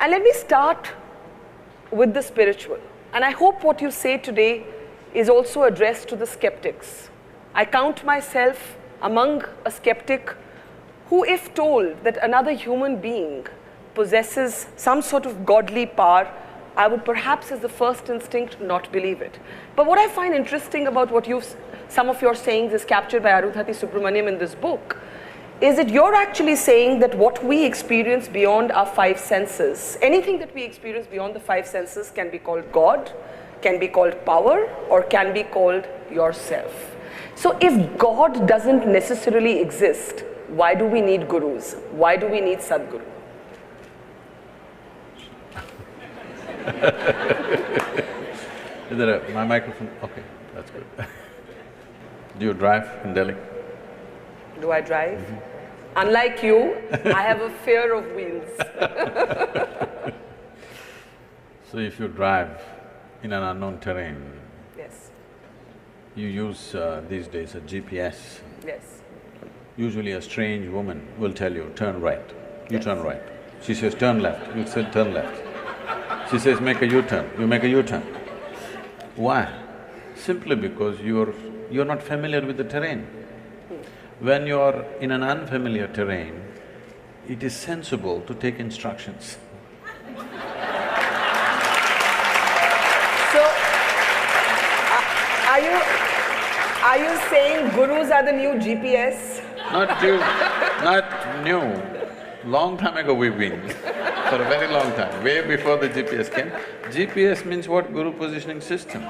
And let me start with the spiritual. And I hope what you say today is also addressed to the skeptics. I count myself among a skeptic who, if told that another human being possesses some sort of godly power, I would perhaps as the first instinct not believe it. But what I find interesting about what some of your sayings is captured by Arundhati Subramaniam in this book, is that you're actually saying that what we experience beyond our five senses, anything that we experience beyond the five senses can be called God, can be called power, or can be called yourself. So if God doesn't necessarily exist, why do we need gurus? Why do we need Sadhguru? Is there my microphone? Okay, that's good. Do you drive in Delhi? Do I drive? Unlike you, I have a fear of wheels. So if you drive in an unknown terrain, Yes. you use these days a GPS. Yes. Usually a strange woman will tell you, turn right. You Yes. turn right. She says, turn left. You say, turn left. She says, make a U-turn. You make a U-turn. Why? Simply because you're not familiar with the terrain. When you're in an unfamiliar terrain, it is sensible to take instructions. So, are you saying gurus are the new GPS? Not new. Long time ago we've been, for a very long time, way before the GPS came. GPS means what? Guru Positioning System.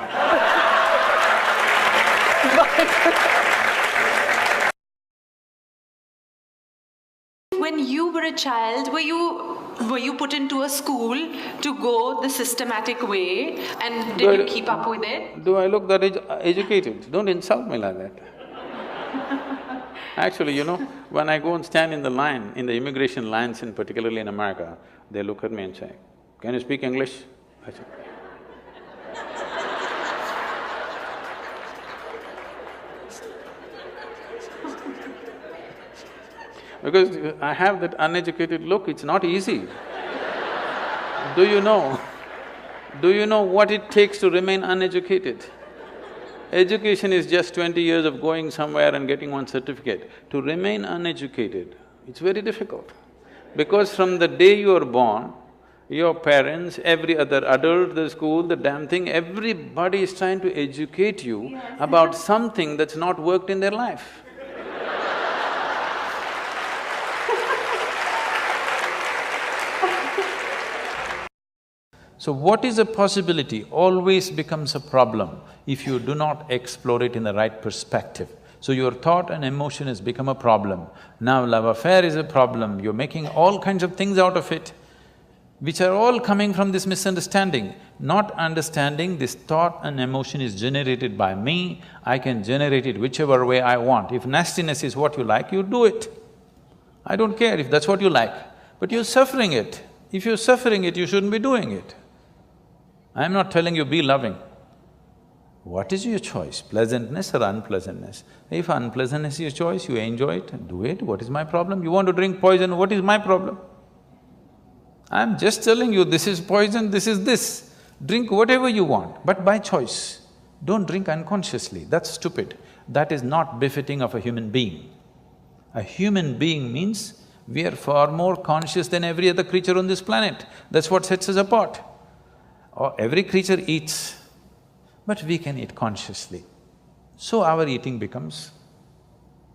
When you were a child, were you put into a school to go the systematic way, and did you keep up with it? Do I look that educated? Don't insult me like that. Actually, you know, when I go and stand in the line, in the immigration lines, particularly in America, they look at me and say, "Can you speak English?" I say, because I have that uneducated look, it's not easy. Do you know what it takes to remain uneducated? Education is just 20 years of going somewhere and getting one certificate. To remain uneducated, it's very difficult. Because from the day you are born, your parents, every other adult, the school, the damn thing, everybody is trying to educate you about something that's not worked in their life. So what is a possibility always becomes a problem if you do not explore it in the right perspective. So your thought and emotion has become a problem. Now love affair is a problem, you're making all kinds of things out of it, which are all coming from this misunderstanding. Not understanding this thought and emotion is generated by me, I can generate it whichever way I want. If nastiness is what you like, you do it. I don't care if that's what you like, but you're suffering it. If you're suffering it, you shouldn't be doing it. I'm not telling you be loving. What is your choice, pleasantness or unpleasantness? If unpleasantness is your choice, you enjoy it, do it, what is my problem? You want to drink poison, what is my problem? I'm just telling you, this is poison, this is this. Drink whatever you want, but by choice. Don't drink unconsciously, that's stupid. That is not befitting of a human being. A human being means we are far more conscious than every other creature on this planet. That's what sets us apart. Every creature eats, but we can eat consciously. So our eating becomes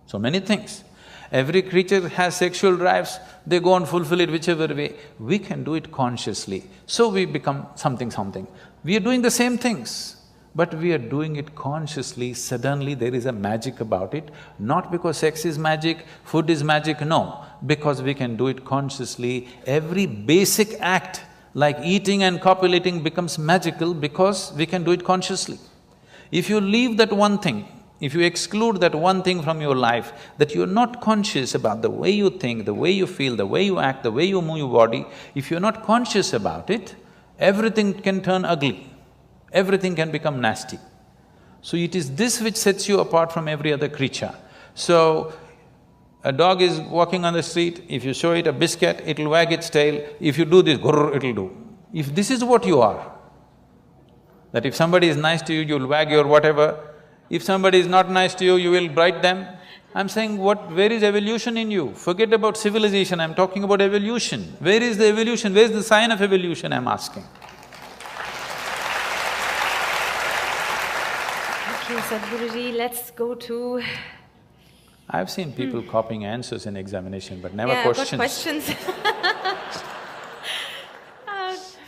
so many things. Every creature has sexual drives, they go and fulfill it whichever way. We can do it consciously, so we become something. We are doing the same things, but we are doing it consciously. Suddenly there is a magic about it, not because sex is magic, food is magic, no. Because we can do it consciously, every basic act like eating and copulating becomes magical because we can do it consciously. If you leave that one thing, if you exclude that one thing from your life, that you're not conscious about the way you think, the way you feel, the way you act, the way you move your body, if you're not conscious about it, everything can turn ugly, everything can become nasty. So it is this which sets you apart from every other creature. So, A dog is walking on the street, if you show it a biscuit, it'll wag its tail. If you do this, grrr, it'll do. If this is what you are, that if somebody is nice to you, you'll wag your whatever, if somebody is not nice to you, you will bite them. I'm saying where is evolution in you? Forget about civilization, I'm talking about evolution. Where is the evolution? Where's the sign of evolution, I'm asking? Okay, Sadhguruji, let's go to… I've seen people copying answers in examination, but never yeah, questions. I've got questions.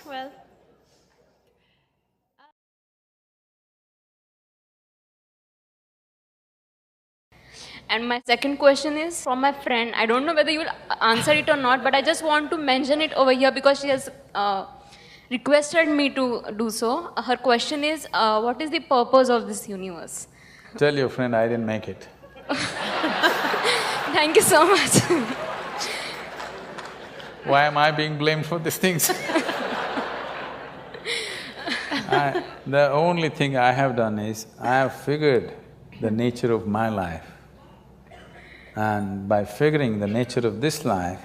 Well… And my second question is from my friend. I don't know whether you will answer it or not, but I just want to mention it over here because she has requested me to do so. Her question is, what is the purpose of this universe? Tell your friend I didn't make it. Thank you so much. Why am I being blamed for these things? The only thing I have done is, I have figured the nature of my life. And by figuring the nature of this life,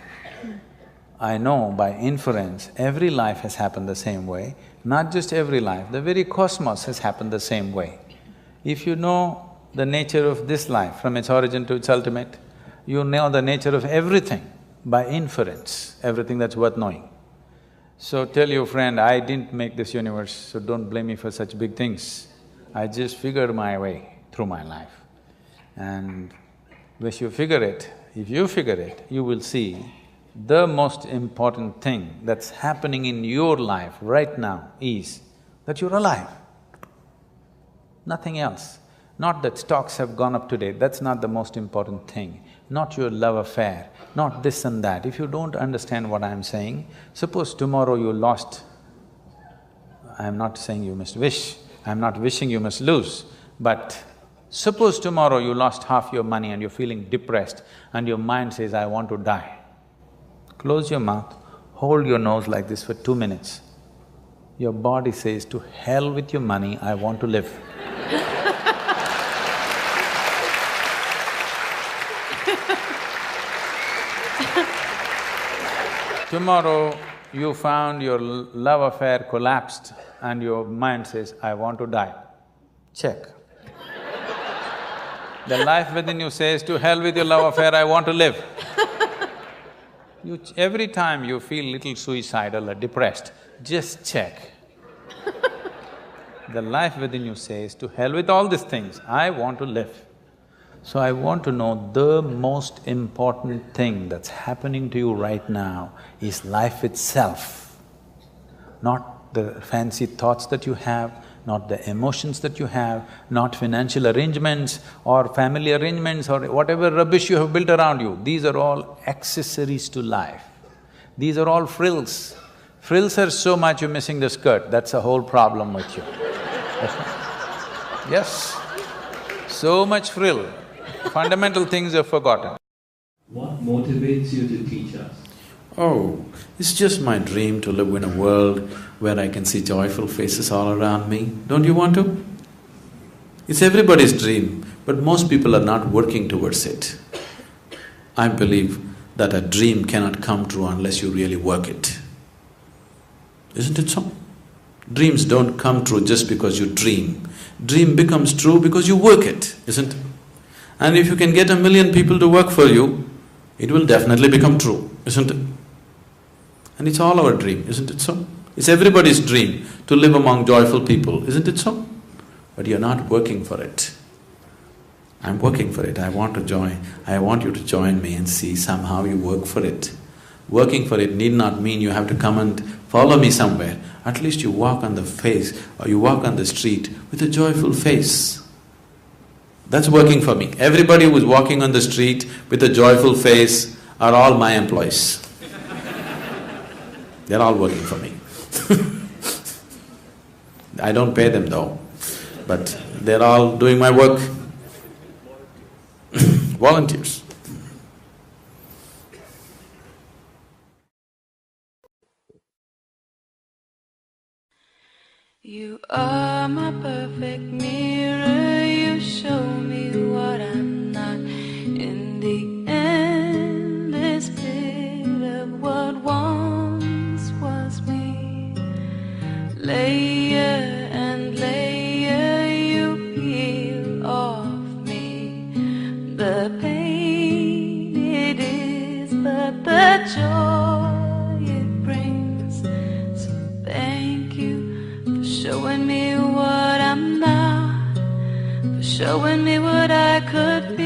I know by inference, every life has happened the same way. Not just every life, the very cosmos has happened the same way. If you know the nature of this life from its origin to its ultimate, you know the nature of everything by inference, everything that's worth knowing. So tell your friend, I didn't make this universe, so don't blame me for such big things. I just figured my way through my life. And if you figure it, you will see the most important thing that's happening in your life right now is that you're alive. Nothing else. Not that stocks have gone up today, that's not the most important thing. Not your love affair, not this and that. If you don't understand what I'm saying, suppose tomorrow you lost… I'm not saying you must wish, I'm not wishing you must lose, but suppose tomorrow you lost half your money and you're feeling depressed and your mind says, I want to die. Close your mouth, hold your nose like this for 2 minutes. Your body says, to hell with your money, I want to live. Tomorrow you found your love affair collapsed and your mind says, I want to die. Check. The life within you says, to hell with your love affair, I want to live. Every time you feel little suicidal or depressed, just check. The life within you says, to hell with all these things, I want to live. So I want to know the most important thing that's happening to you right now is life itself. Not the fancy thoughts that you have, not the emotions that you have, not financial arrangements or family arrangements or whatever rubbish you have built around you. These are all accessories to life. These are all frills. Frills are so much you're missing the skirt, that's a whole problem with you. Yes, so much frill. Fundamental things are forgotten. What motivates you to teach us? Oh, it's just my dream to live in a world where I can see joyful faces all around me. Don't you want to? It's everybody's dream, but most people are not working towards it. I believe that a dream cannot come true unless you really work it. Isn't it so? Dreams don't come true just because you dream. Dream becomes true because you work it, isn't it? And if you can get 1 million people to work for you, it will definitely become true, isn't it? And it's all our dream, isn't it so? It's everybody's dream to live among joyful people, isn't it so? But you're not working for it. I'm working for it, I want to join. I want you to join me and see somehow you work for it. Working for it need not mean you have to come and follow me somewhere. At least you walk on the face or you walk on the street with a joyful face. That's working for me. Everybody who is walking on the street with a joyful face are all my employees. They're all working for me. I don't pay them though, but they're all doing my work. Volunteers. You are my perfect mirror, you show me what I'm not. In the end the pain it is, but the joy it brings. So thank you for showing me what I'm not, for showing me what I could be.